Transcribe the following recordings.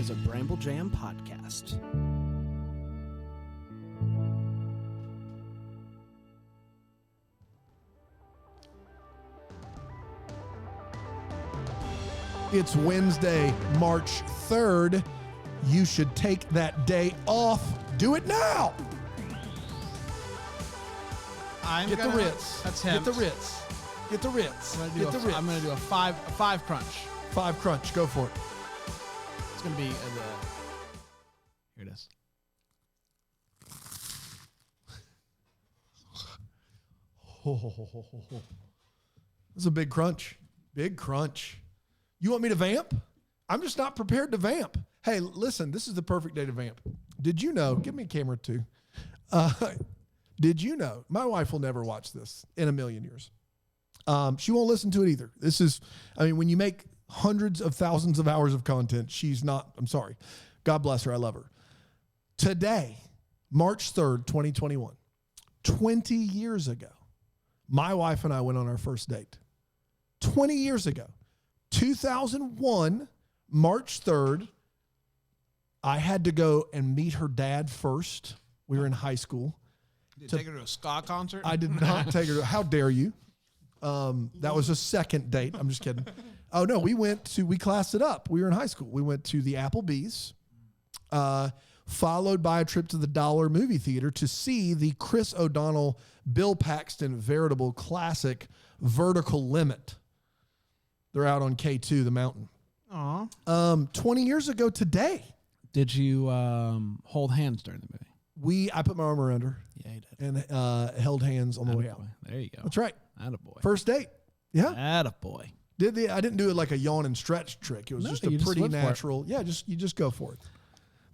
is a Bramble Jam podcast. It's Wednesday, March 3rd. You should take that day off. Do it now. Get the Ritz. That's him. Get the Ritz. Get the Ritz. I'm Get the Ritz. going to do a five crunch. 5 crunch. Go for it. It's going to be here it is. This is a big crunch. Big crunch. You want me to vamp? I'm just not prepared to vamp. Hey, listen, this is the perfect day to vamp. Did you know? Give me a camera too. Did you know? My wife will never watch this in a million years. She won't listen to it either. This is, when you make hundreds of thousands of hours of content, she's not, I'm sorry. God bless her. I love her. Today, March 3rd, 2021, 20 years ago, my wife and I went on our first date. 20 years ago, 2001, March 3rd, I had to go and meet her dad first. We were in high school. Did you take her to a ska concert? I did not take her to, how dare you? That was a second date. I'm just kidding. Oh no, we classed it up. We were in high school. We went to the Applebee's, followed by a trip to the Dollar movie theater to see the Chris O'Donnell, Bill Paxton veritable classic, Vertical Limit. They're out on K2, the mountain. Aw. 20 years ago today. Did you hold hands during the movie? I put my arm around her. Yeah, you did. And held hands on the way out. There you go. That's right. Attaboy. First date. Yeah. Attaboy. I didn't do it like a yawn and stretch trick. It was just a pretty natural. Yeah, you just go for it.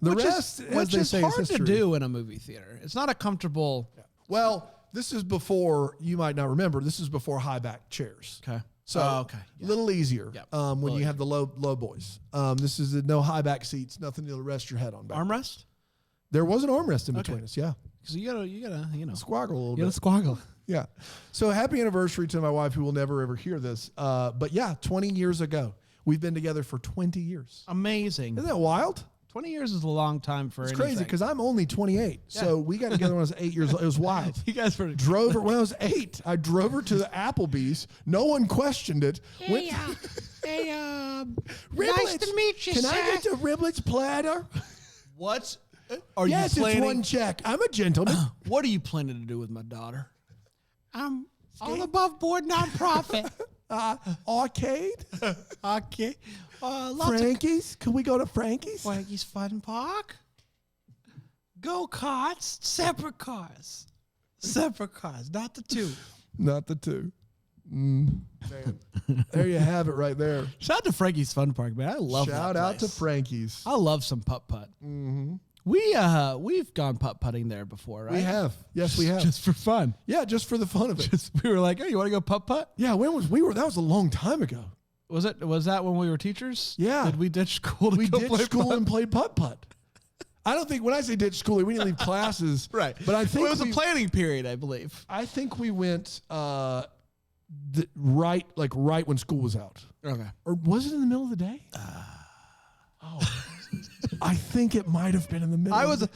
The rest, as they say, is hard history. to do in a movie theater. It's not a comfortable. Yeah. Well, this is before, you might not remember, this is before high back chairs. Okay. So a little easier Yep. when you have the low boys. This is no high back seats, nothing to rest your head on. Back. Armrest? There was an armrest in between us, yeah. Because you gotta, Squaggle a little bit. You gotta squaggle. Yeah. So happy anniversary to my wife, who will never ever hear this. But yeah, 20 years ago. We've been together for 20 years. Amazing. Isn't that wild? 20 years is a long time for anything. It's crazy because I'm only 28. Yeah. So we got together when I was 8 years old. It was wild. You guys were Drove her when I was 8. I drove her to the Applebee's. No one questioned it. Hey, nice to meet you, Can sir. I get a Riblets platter? What? Yes, it's one check. I'm a gentleman. What are you planning to do with my daughter? I'm all above board nonprofit. Arcade? Okay. Frankie's? Can we go to Frankie's? Frankie's Fun Park. Go-karts. Separate cars. Separate cars, not the two. Not the two. There you have it right there. Shout out to Frankie's Fun Park, man. I love that Shout out to place. Frankie's. I love some putt-putt. Mm-hmm. We've gone putt-putting there before, right? We have. Yes, we have. Just for fun. Yeah, just for the fun of it. We were like, hey, you want to go putt-putt? Yeah, that was a long time ago. Was that when we were teachers? Yeah. Did we ditch school to We go ditched play school putt? and played putt-putt. I don't think, when I say ditch school, we didn't leave classes. Right. But I think it was a planning period, I believe. I think we went right when school was out. Okay. Or was it in the middle of the day? I think it might have been in the middle. I was a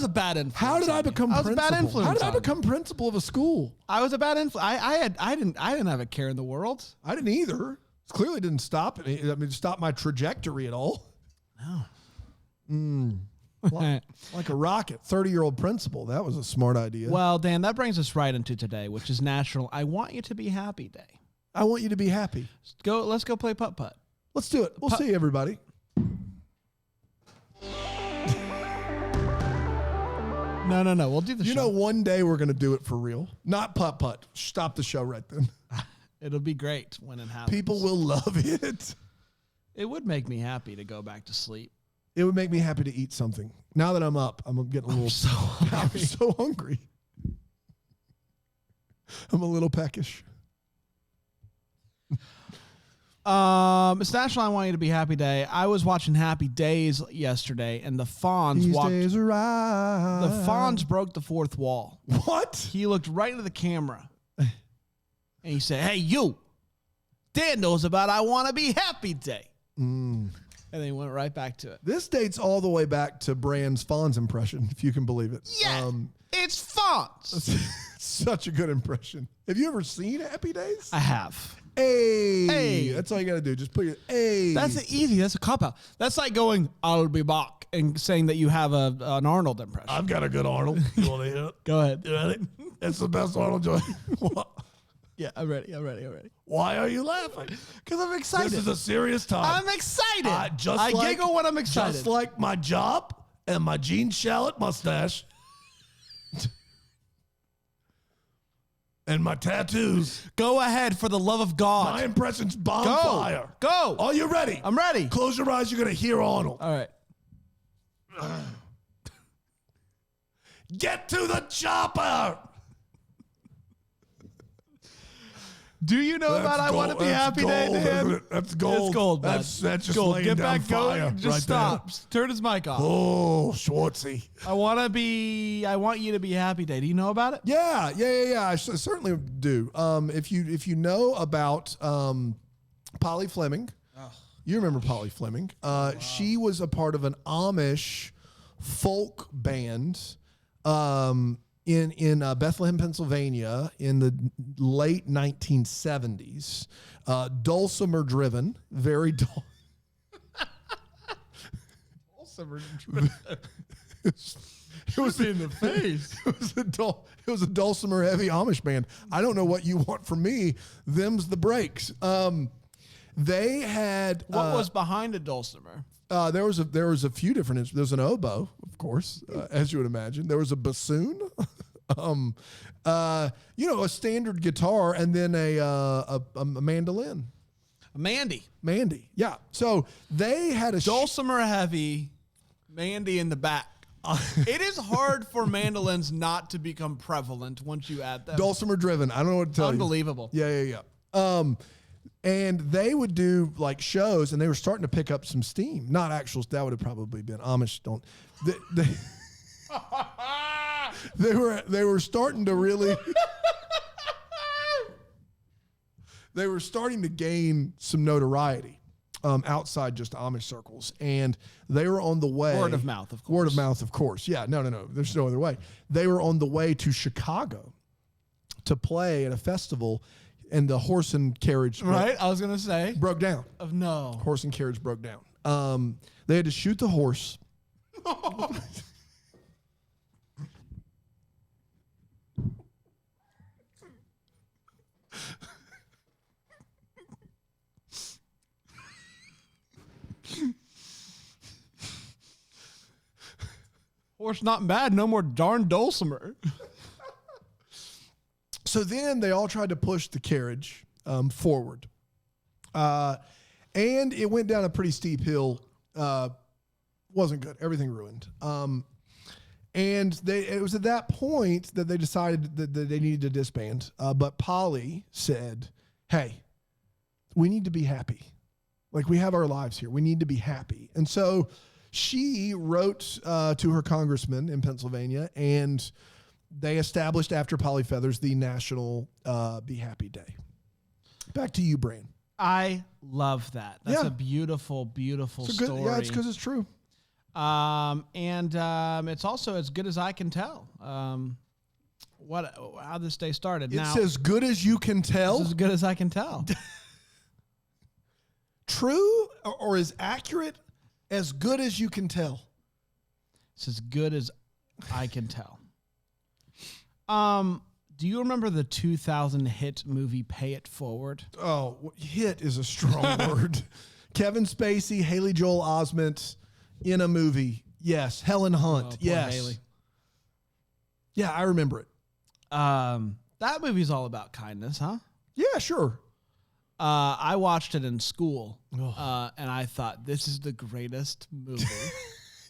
bad influence. How did I become I was principal? a bad influence. How did I on you. become principal of a school? I was a bad influence. I didn't have a care in the world. I didn't either. It clearly didn't stop it. It stopped my trajectory at all. No. Like a rocket. 30-year-old principal. That was a smart idea. Well, Dan, that brings us right into today, which is National I Want You to Be Happy Day. I want you to be happy. Let's go play putt-putt. Let's do it. We'll see everybody. No. We'll do the show. You know, one day we're going to do it for real. Not putt-putt. Stop the show right then. It'll be great when it happens. People will love it. It would make me happy to go back to sleep. It would make me happy to eat something. Now that I'm up, I'm getting a little I'm so hungry. I'm a little peckish. It's National I Want You to Be Happy Day. I was watching Happy Days yesterday, and the Fonz These days are right. The Fonz broke the fourth wall. What? He looked right into the camera, and he said, "Hey, you. Dan knows about I Want to Be Happy Day." And then he went right back to it. This dates all the way back to Brand's Fonz impression, if you can believe it. Yeah, it's Fonz. Such a good impression. Have you ever seen Happy Days? I have. Hey. That's all you got to do. Just put your hey. That's easy. That's a cop-out. That's like going, I'll be back, and saying that you have an Arnold impression. I've got a good Arnold. You want to hear it? Go ahead. You ready? It's the best Arnold joint. Yeah, I'm ready. Why are you laughing? Because I'm excited. This is a serious time. I'm excited. I like, giggle when I'm excited. Just like my job and my Gene Shalit mustache and my tattoos. Go ahead, for the love of God. My impression's bonfire. Go. Are you ready? I'm ready. Close your eyes. You're going to hear Arnold. All right. Get to the chopper. Do you know about I Want to Be Happy Day to him? That's gold. It's gold, bud. That's just gold. laying Get down back, go. fire Just right stop. there. Turn his mic off. Oh, Schwartzy. I want you to be happy day. Do you know about it? Yeah. I certainly do. If you know about Polly Fleming, you remember Polly Fleming? Wow. She was a part of an Amish folk band in Bethlehem, Pennsylvania, in the late 1970s. Dulcimer driven, very dull. Dulcimer driven. It was in the face. It was a dulcimer heavy Amish band. I don't know what you want from me. Them's the breaks. They had what was behind a dulcimer? There was a few different instruments. There was an oboe, of course, as you would imagine. There was a bassoon, a standard guitar, and then a mandolin. A Mandy. Yeah. So they had a dulcimer heavy, Mandy in the back. It is hard for mandolins not to become prevalent once you add them. Dulcimer driven. I don't know what to tell Unbelievable. you. Yeah. And they would do like shows, and they were starting to pick up some steam. Not actual. That would have probably been Amish. Don't. They were starting to really. They were starting to gain some notoriety outside just Amish circles, and they were on the way. Word of mouth, of course. Word of mouth, of course. Yeah. No. There's no other way. They were on the way to Chicago to play at a festival. And the horse and carriage I was going to say. broke down. No. Horse and carriage broke down. They had to shoot the horse. Horse not bad. No more darn dulcimer. So then they all tried to push the carriage forward. And it went down a pretty steep hill. Wasn't good. Everything ruined. And it was at that point that they decided that they needed to disband. But Polly said, hey, we need to be happy. Like, we have our lives here. We need to be happy. And so she wrote to her congressman in Pennsylvania, and they established after Polly Feathers the National Be Happy Day. Back to you, Bran. I love that. That's a beautiful, beautiful story. Yeah, it's because it's true. And it's also as good as I can tell. How this day started. It's as good as you can tell. It's as good as I can tell. True or as accurate as good as you can tell. It's as good as I can tell. Do you remember the 2000 hit movie Pay It Forward? Oh, hit is a strong word. Kevin Spacey, Haley Joel Osment in a movie. Yes. Helen Hunt. Yes. Haley. Yeah, I remember it. That movie's all about kindness, huh? Yeah, sure. I watched it in school, and I thought, this is the greatest movie.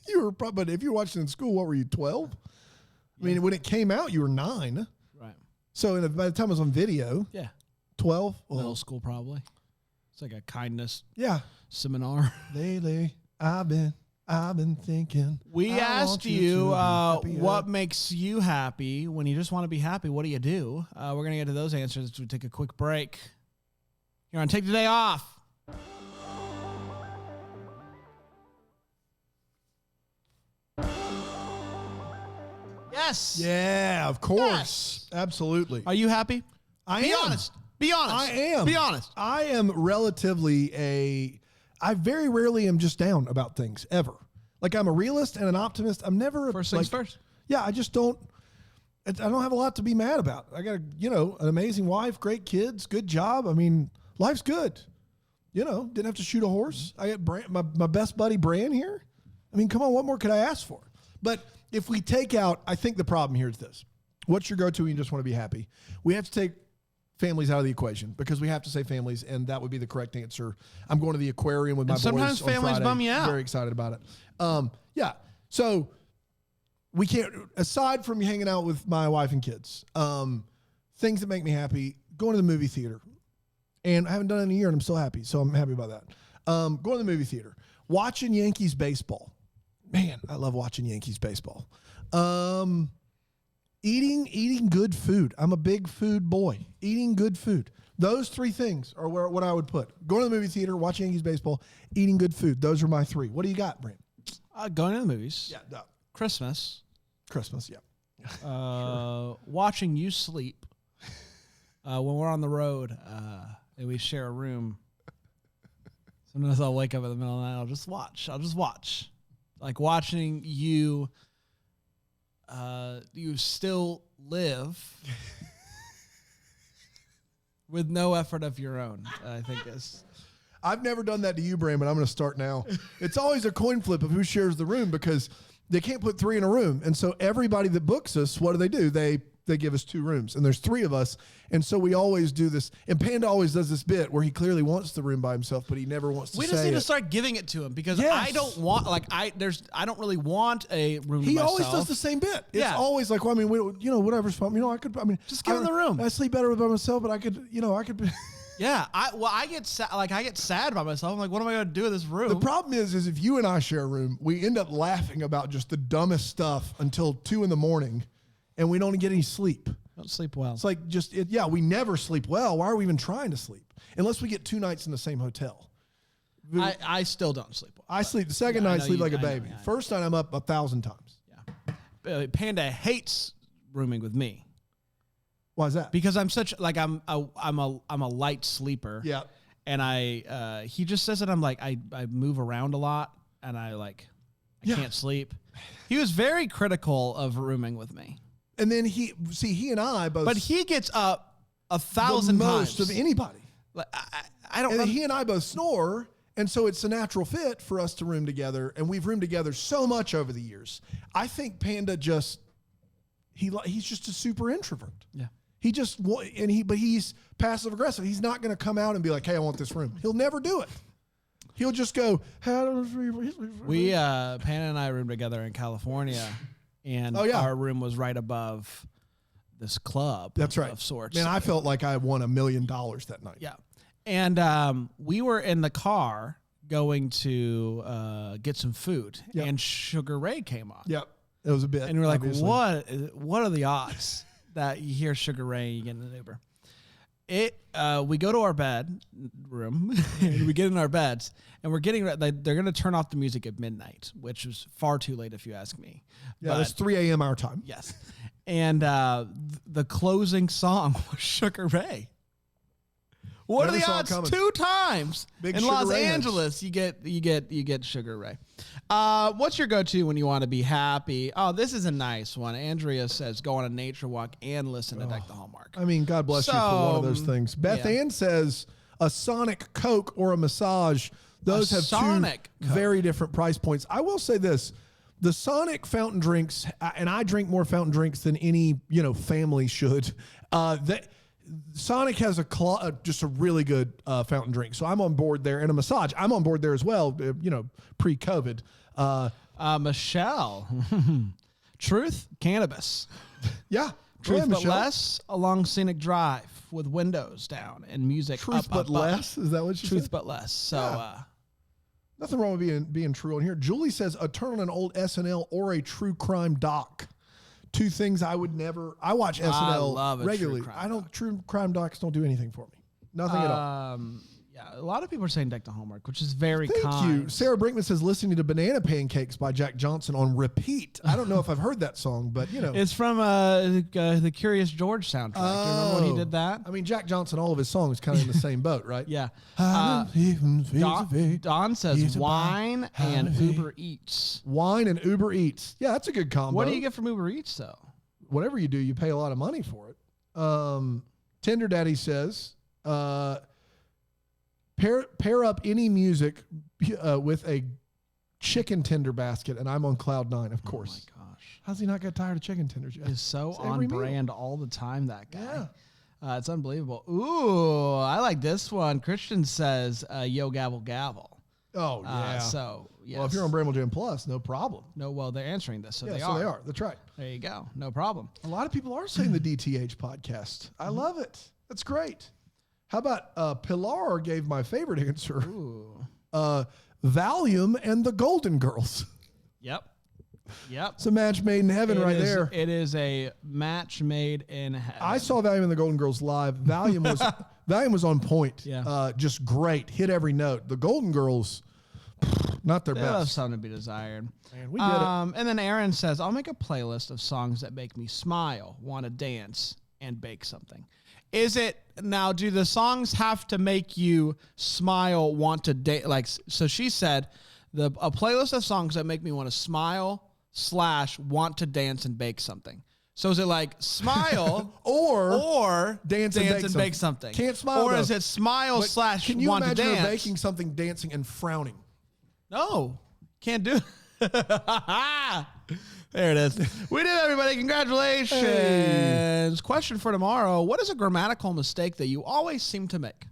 You were probably, but if you watched it in school, what were you, 12? I mean, when it came out, you were 9. Right. So by the time it was on video, 12? Well, middle school, probably. It's like a kindness Yeah. seminar. Lately, I've been thinking. We asked you what makes you happy when you just want to be happy. What do you do? We're going to get to those answers as we take a quick break. You're on Take the Day Off. Yes. Yeah, of course. Absolutely. Are you happy? I Be am. honest. Be honest. I am. Be honest. I am I very rarely am just down about things, ever. Like, I'm a realist and an optimist. I'm never First things first. Yeah, I just don't. I don't have a lot to be mad about. I got an amazing wife, great kids, good job. I mean, life's good. Didn't have to shoot a horse. I got my best buddy Bran here. I mean, come on, what more could I ask for? But if we take out, I think the problem here is this. What's your go-to when you just want to be happy? We have to take families out of the equation because we have to say families, and that would be the correct answer. I'm going to the aquarium with my boys. Sometimes on families Friday. bum you out. Very excited about it. Yeah. So we can't, aside from hanging out with my wife and kids, things that make me happy, going to the movie theater. And I haven't done it in a year, and I'm still happy, so I'm happy about that. Going to the movie theater, watching Yankees baseball. Man, I love watching Yankees baseball. Eating good food. I'm a big food boy. Eating good food. Those three things are what I would put. Going to the movie theater, watching Yankees baseball, eating good food. Those are my three. What do you got, Brent? Going to the movies. Yeah, no. Christmas. Yeah. Watching you sleep. When we're on the road and we share a room. Sometimes I'll wake up in the middle of the night. I'll just watch. Like watching you. You still live with no effort of your own. I think is. I've never done that to you, Bram, but I'm going to start now. It's always a coin flip of who shares the room because they can't put three in a room. And so everybody that books us, what do? They give us 2 rooms, and there's 3 of us. And so we always do this. And Panda always does this bit where he clearly wants the room by himself, but he never wants to say it. We just need to start giving it to him because Yes. I don't want, I don't really want a room to He myself. always does the same bit. It's Yeah. always like, well, I mean, whatever's fun. Just give him the room. I sleep better by myself, but I could. Yeah, I get sad by myself. I'm like, what am I going to do in this room? The problem is if you and I share a room, we end up laughing about just the dumbest stuff until 2 a.m, and we don't get any sleep. Don't sleep well. It's like we never sleep well. Why are we even trying to sleep? Unless we get 2 nights in the same hotel. I still don't sleep well. I sleep the second night, sleep like a baby. I know. First night, I'm up 1,000 times. Yeah. Panda hates rooming with me Why is that? because I'm such I'm a light sleeper. Yeah. And he just says that I'm like I move around a lot and I can't sleep. He was very critical of rooming with me. And then he and I both. But he gets up the 1,000 most times of anybody. Like, I don't And know. then he and I both snore, and so it's a natural fit for us to room together. And we've roomed together so much over the years. I think Panda he's just a super introvert. Yeah. But he's passive aggressive. He's not going to come out and be like, "Hey, I want this room." He'll never do it. He'll just go. We Panda and I roomed together in California, and our room was right above this club. That's right. Of sorts. Man, I felt like I won $1 million that night. Yeah, and we were in the car going to get some food, and Sugar Ray came on. Yep, it was a bit. And we're like, obviously. what are the odds that you hear Sugar Ray and you get in an Uber? We go to our bedroom and we get in our beds and they're going to turn off the music at midnight, which is far too late if you ask me. Yeah, it's 3 a.m. our time. Yes. And the closing song was Sugar Ray. What Never are the saw it odds? coming. 2 times Big in Sugar Los Ray heads. Angeles, you get Sugar Ray. What's your go-to when you want to be happy? Oh, this is a nice one. Andrea says go on a nature walk and listen to Deck the Hallmark. I mean, God bless you for one of those things. Beth Ann says a Sonic Coke or a massage. Those have Sonic two Coke. very different price points. I will say this. The Sonic fountain drinks, and I drink more fountain drinks than any, family should. Sonic has just a really good fountain drink. So I'm on board there. And a massage, I'm on board there as well, pre-COVID. Michelle. Truth, cannabis. Yeah. Truth Yeah, but Michelle. less along Scenic Drive with windows down and music Truth up, but up, up. less? Is that what you Truth said? but less. So Yeah. Nothing wrong with being true on here. Julie says a turn on an old SNL or a true crime doc. 2 things I would never. I watch SNL love a true regularly. crime True crime docs don't do anything for me. Nothing at all. yeah, Yeah, a lot of people are saying deck the homework, which is very Thank kind. you. Sarah Brinkman says listening to Banana Pancakes by Jack Johnson on repeat. I don't know if I've heard that song, but you know. It's from the Curious George soundtrack. Do you remember when he did that? I mean, Jack Johnson, all of his songs kind of in the same boat, right? Yeah. Don, Don says wine and Uber Eats. Wine and Uber Eats. Yeah, that's a good combo. What do you get from Uber Eats, though? Whatever you do, you pay a lot of money for it. Tender Daddy says, pair up any music with a chicken tender basket, and I'm on cloud 9, of course. Oh my gosh. How's he not get tired of chicken tenders yet? He's so It's on every meal. brand all the time, that guy. Yeah. It's unbelievable. Ooh, I like this one. Christian says, yo, gavel, gavel. Oh, yeah. So, yes. Well, if you're on Bramble Jam Plus, no problem. No, well, they're answering this, so Yeah, they so are. they are. That's right. There you go. No problem. A lot of people are saying the DTH podcast. I love it. That's great. How about Pilar gave my favorite answer. Ooh. Valium and the Golden Girls. Yep. Yep. It's a match made in heaven right there. It is a match made in heaven. I saw Valium and the Golden Girls live. Valium was on point. Yeah. Just great. Hit every note. The Golden Girls, not their They left best. something to be desired. Man, we did it. And then Aaron says, I'll make a playlist of songs that make me smile, want to dance, and bake something. Is it now? Do the songs have to make you smile, want to dance? Like, so she said, a playlist of songs that make me want to smile / want to dance and bake something. So is it like smile or dance and bake something? Can't smile. Or though. is it smile But / can you want to imagine her dance? baking something, dancing, and frowning? No, can't do it. There it is. We did it, everybody. Congratulations. Hey. Question for tomorrow. What is a grammatical mistake that you always seem to make?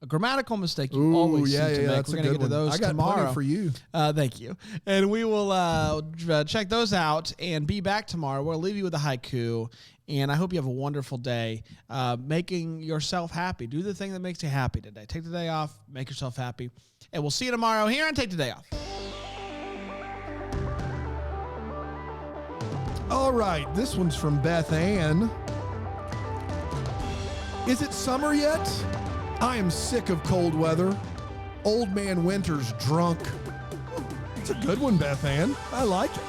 A grammatical mistake you always seem to make. That's We're a going to good get to one. those I got tomorrow. plenty for you. Thank you. And we will check those out and be back tomorrow. We'll leave you with a haiku. And I hope you have a wonderful day making yourself happy. Do the thing that makes you happy today. Take the day off. Make yourself happy. And we'll see you tomorrow here on Take the Day Off. All right, this one's from Beth Ann. Is it summer yet? I am sick of cold weather. Old man winter's drunk. It's a good one, Beth Ann. I like it.